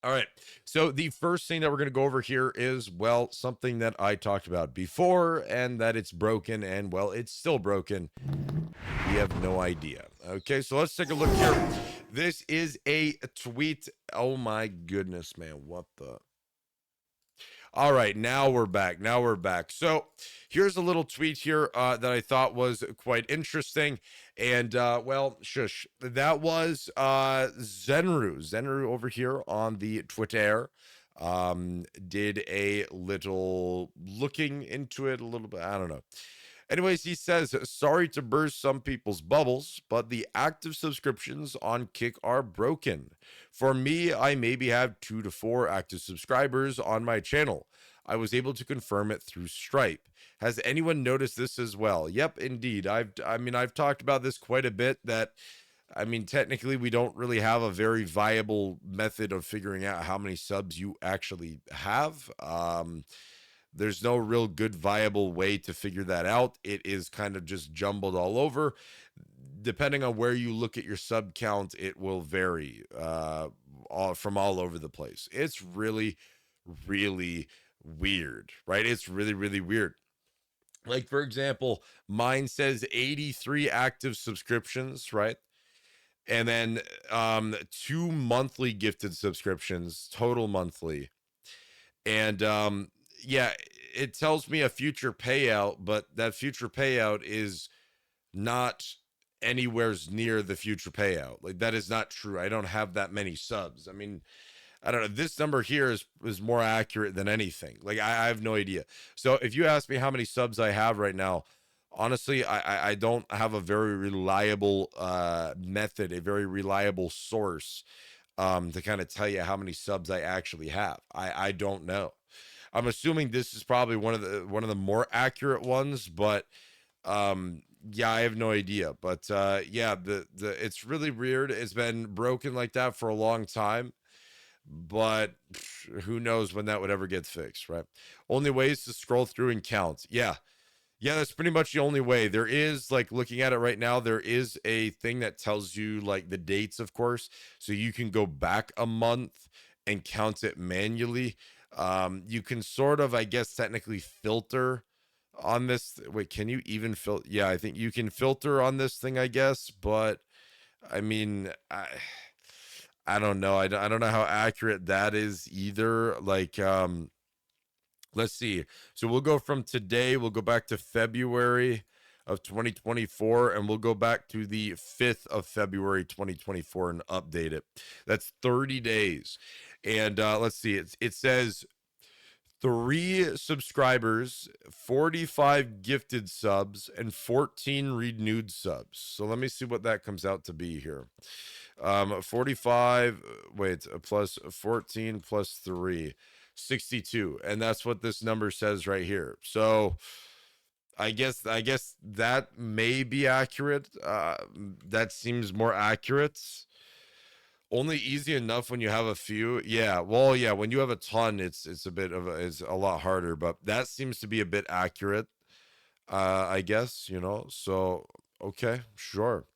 All right. So the first thing that we're going to go over here is, well, something that I talked about before, and that it's broken, and, well, it's still broken. We have no idea. Okay, so let's take a look here. This is a tweet. Oh my goodness, man. What the? All right, now we're back. Now we're back. So here's a little tweet here that I thought was quite interesting. And, well, shush. That was Zenru. Zenru over here on the Twitter did a little looking into it a little bit. I don't know. Anyways, he says, sorry to burst some people's bubbles, but the active subscriptions on Kick are broken. For me, I maybe have 2 to 4 active subscribers on my channel. I was able to confirm it through Stripe. Has anyone noticed this as well? Yep, indeed. I've talked about this quite a bit, that technically we don't really have a very viable method of figuring out how many subs you actually have. There's no real good viable way to figure that out. It is kind of just jumbled all over. Depending on where you look at your sub count, it will vary from all over the place. It's really, really weird, right? It's really, really weird. Like, for example, mine says 83 active subscriptions, right? And then 2 monthly gifted subscriptions, total monthly. And yeah, it tells me a future payout, but that future payout is not anywhere near the future payout. Like, that is not true. I don't have that many subs. I don't know. This number here is more accurate than anything. Like, I have no idea. So if you ask me how many subs I have right now, honestly, I don't have a very reliable method, a very reliable source to kind of tell you how many subs I actually have. I don't know. I'm assuming this is probably one of the more accurate ones, but yeah, I have no idea. But yeah, the it's really weird. It's been broken like that for a long time, but who knows when that would ever get fixed, right? Only ways to scroll through and count. Yeah. Yeah, that's pretty much the only way. There is, like, looking at it right now, there is a thing that tells you, like, the dates, of course. So you can go back a month and count it manually. You can sort of, I guess, technically filter on this. Wait, can you even filter? Yeah, I think you can filter on this thing, I guess. But, I mean, I don't know. I don't know how accurate that is either. Like, let's see. So we'll go from today, we'll go back to February of 2024, and we'll go back to the 5th of February 2024 and update it. That's 30 days. And let's see. It says 3 subscribers, 45 gifted subs, and 14 renewed subs. So let me see what that comes out to be here. 45, wait, plus 14 plus 3. 62, and that's what this number says right here. So I guess that may be accurate. That seems more accurate. Only easy enough when you have a few. Yeah, well, yeah, when you have a ton, it's it's a lot harder, but that seems to be a bit accurate. I guess, So okay, sure.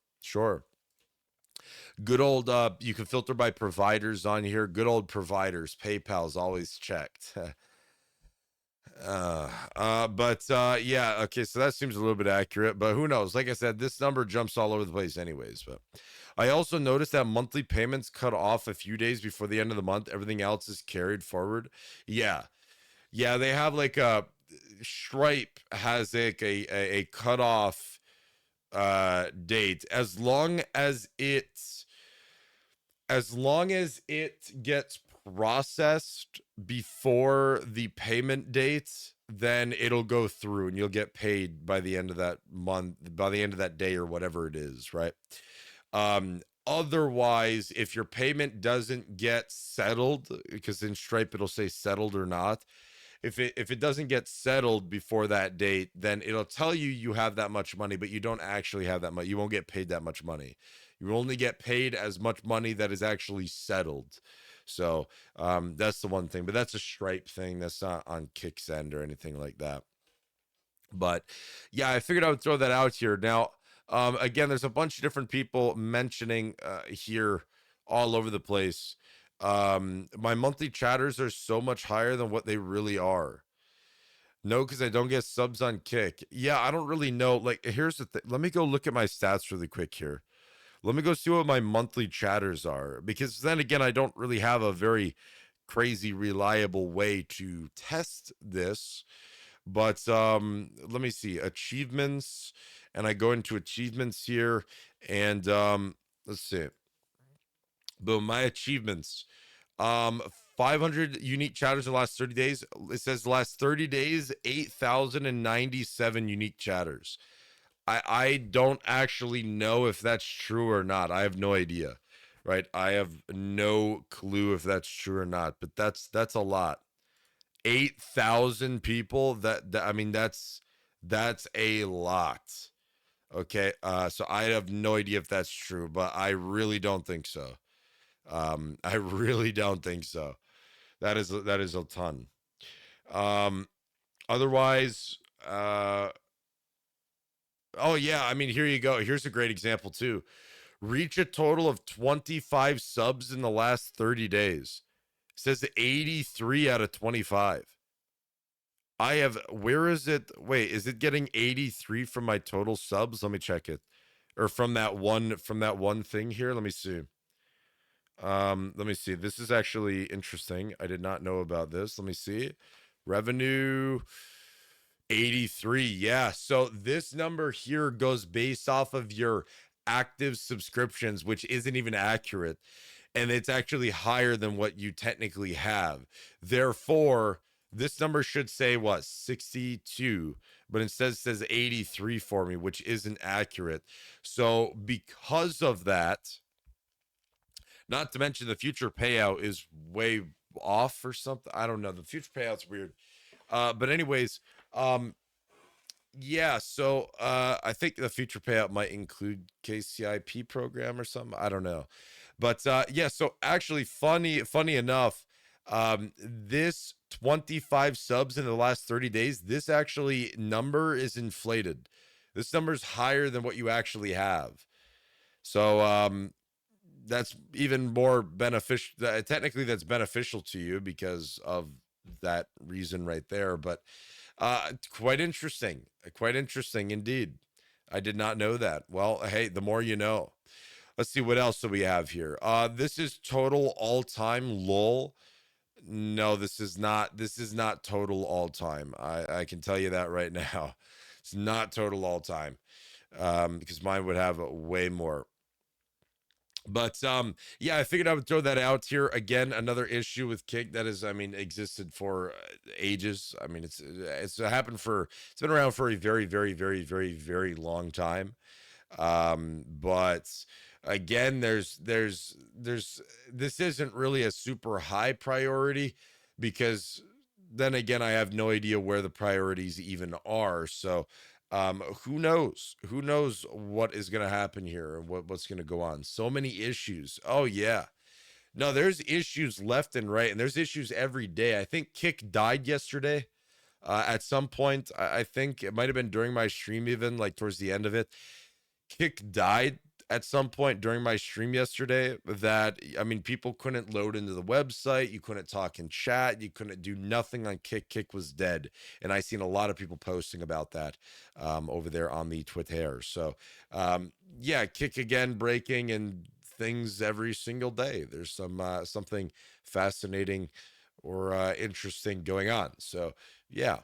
Good old you can filter by providers on here. Good old providers. PayPal's always checked. Yeah, okay, so that seems a little bit accurate, but who knows? Like I said, this number jumps all over the place anyways. But I also noticed that monthly payments cut off a few days before the end of the month. Everything else is carried forward. Yeah, they have like a Stripe has like a cutoff date. As long as it gets processed before the payment date, then it'll go through and you'll get paid by the end of that month, by the end of that day, or whatever it is, right? Otherwise, if your payment doesn't get settled, because in Stripe it'll say settled or not, if it doesn't get settled before that date, then it'll tell you you have that much money, but you don't actually have that much. You won't get paid that much money. You only get paid as much money that is actually settled. So that's the one thing, but that's a Stripe thing. That's not on Kick's end or anything like that. But yeah, I figured I would throw that out here. Now, again, there's a bunch of different people mentioning here all over the place. My monthly chatters are so much higher than what they really are. No, because I don't get subs on Kick. Yeah, I don't really know. Like, here's the thing. Let me go look at my stats really quick here. Let me go see what my monthly chatters are, because then again, I don't really have a very crazy reliable way to test this. But let me see achievements, and I go into achievements here, and let's see. Boom, my achievements. Um, 500 unique chatters in the last 30 days. It says the last 30 days, 8,097 unique chatters. I don't actually know if that's true or not. I have no idea. Right? I have no clue if that's true or not, but that's a lot. 8,000 people, that I mean that's a lot. Okay? So I have no idea if that's true, but I really don't think so. I really don't think so. That is a ton. Um, otherwise, oh yeah, I mean, here you go. Here's a great example too. Reach a total of 25 subs in the last 30 days. It says 83 out of 25. I have, where is it? Wait, is it getting 83 from my total subs? Let me check it. Or from that one thing here. Let me see. Let me see. This is actually interesting. I did not know about this. Let me see. Revenue 83. Yeah. So this number here goes based off of your active subscriptions, which isn't even accurate. And it's actually higher than what you technically have. Therefore, this number should say what, 62, but instead it says 83 for me, which isn't accurate. So because of that, not to mention the future payout is way off or something. I don't know. The future payout's weird. But anyways, um, yeah, so I think the future payout might include KCIP program or something. I don't know. But yeah, so actually funny enough, this 25 subs in the last 30 days, this actually number is inflated. This number is higher than what you actually have. So that's even more beneficial. Technically, that's beneficial to you because of that reason right there. But quite interesting. Quite interesting indeed. I did not know that. Well, hey, the more you know. Let's see what else do we have here. This is total all-time lol. No, this is not. This is not total all-time. I can tell you that right now. It's not total all-time. Because mine would have way more. But yeah, I figured I would throw that out here. Again, another issue with Kick that is, I mean, existed for ages. I mean, it's happened for, it's been around for a very, very, very, very, very long time. But again, this isn't really a super high priority, because then again, I have no idea where the priorities even are. So who knows what is going to happen here and what's going to go on. So many issues. Oh yeah. No, there's issues left and right, and there's issues every day. I think Kick died yesterday. At some point, I think it might have been during my stream, even like towards the end of it. Kick died at some point during my stream yesterday. That, I mean, people couldn't load into the website, you couldn't talk in chat, you couldn't do nothing on Kick. Kick was dead, and I seen a lot of people posting about that over there on the Twitter. So yeah, Kick again breaking and things every single day. There's something fascinating or interesting going on. So yeah.